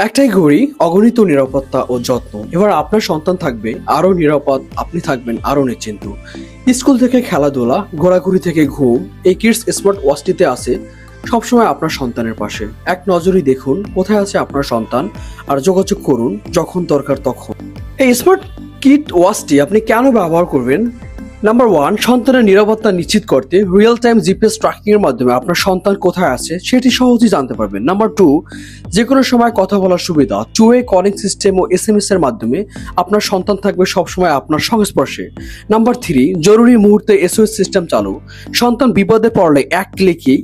একটাই ঘড়ি, অগণিত নিরাপত্তা ও যত্ন। এবার আপনার সন্তান থাকবে আরো নিরাপদ, আপনি থাকবেন আরো নিশ্চিন্ত। স্কুল থেকে খেলাধুলা, ঘোরাঘুরি থেকে ঘুম, এই কিডস স্মার্ট ওয়াচটিতে আছে সবসময় আপনার সন্তানের পাশে। এক নজরই দেখুন কোথায় আছে আপনার সন্তান আর যোগাযোগ করুন যখন দরকার তখন। এই স্মার্ট কিড ওয়াচটি আপনি কেন ব্যবহার করবেন? নাম্বার 1, সন্তানের নিরাপত্তা নিশ্চিত করতে রিয়েল টাইম জিপিএস ট্র্যাকিং এর মাধ্যমে আপনার সন্তান কোথায় আছে সেটি সহজেই জানতে পারবেন। নাম্বার 2, যে কোনো সময় কথা বলার সুবিধা, 2-ওয়ে কলিং সিস্টেম ও এসএমএস এর মাধ্যমে আপনার সন্তান থাকবে সবসময় আপনার সংস্পর্শে। নাম্বার 3, জরুরি মুহূর্তে এসওএস সিস্টেম চালু, সন্তান বিপদে পড়লে এক ক্লিকেই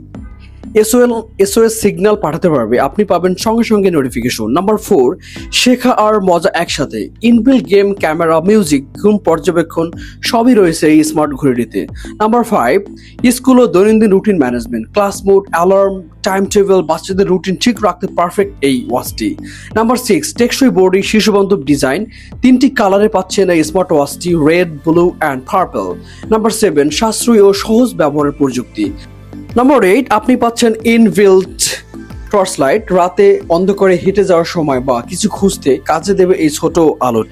এসওএস সিগন্যাল পাঠাতে পারবে, আপনি পাবেন সঙ্গে সঙ্গে নোটিফিকেশন। নাম্বার 4, শেখা আর মজা একসাথে, ইনবিল্ট গেম, ক্যামেরা, মিউজিক, ঘুম পর্যবেক্ষণ সবই রয়েছে এই স্মার্ট ঘড়িটিতে। নাম্বার 5, স্কুল ও দৈনন্দিন routine management, class mode, alarm, time table, বাচ্চাদের রুটিন ঠিক রাখতে পারফেক্ট এই ওয়াচটি। নাম্বার 6, টেকসই বোর্ডিং, শিশু বান্ধব ডিজাইন, 3টি কালারে পাচ্ছেন এই স্মার্ট ওয়াচটি, red, blue and purple. Number 7, সাশ্রয়ী ও সহজ ব্যবহারের প্রযুক্তি। নাম্বার 8, আপনি পাচ্ছেন ইনবিল্ট টর্চ লাইট, রাতে অন্ধকারে হেঁটে যাওয়ার সময় বা কিছু খুঁজতে কাজে দেবে এই ছোট আলো।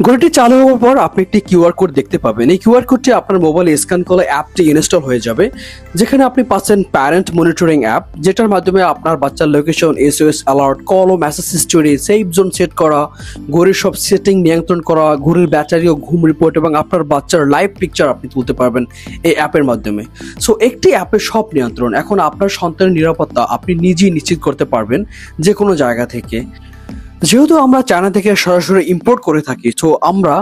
ঘড়িটি চালু হওয়ার পর আপনি একটি কিউআর কোড দেখতে পাবেন। এই কিউআর কোডটি আপনার মোবাইলে স্ক্যান করলে অ্যাপটি ইনস্টল হয়ে যাবে, যেখানে আপনি পাচ্ছেন প্যারেন্ট মনিটরিং অ্যাপ, যেটার মাধ্যমে আপনার বাচ্চার লোকেশন, এসওএস অ্যালার্ট, কল ও message history, save zone set করা, ঘড়ির সব সেটিং নিয়ন্ত্রণ করা, ঘড়ির ব্যাটারি ও ঘুম রিপোর্ট এবং আপনার বাচ্চার লাইভ পিকচার আপনি তুলতে পারবেন এই অ্যাপের মাধ্যমে। সো একটি অ্যাপের সব নিয়ন্ত্রণ। এখন আপনার সন্তানের নিরাপত্তা আপনি নিজেই নিশ্চিত করতে পারবেন যে কোনো জায়গা থেকে। যেহেতু আমরা চায়না থেকে সরাসরি ইম্পোর্ট করে থাকি, তো আমরা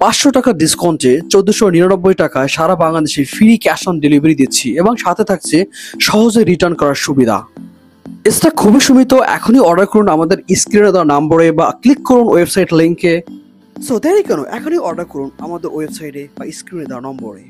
500 টাকা ডিসকাউন্টে 1499 টাকায় সারা বাংলাদেশে ফ্রি ক্যাশ অন ডেলিভারি দিচ্ছি এবং সাথে থাকছে সহজে রিটার্ন করার সুবিধা। এটা খুবই সীমিত, এখনই অর্ডার করুন আমাদের স্ক্রিনে দেওয়া নম্বরে বা ক্লিক করুন ওয়েবসাইট লিংকে। সো দেরি কেন, এখনই অর্ডার করুন আমাদের ওয়েবসাইটে বা স্ক্রিনে দেওয়া নম্বরে।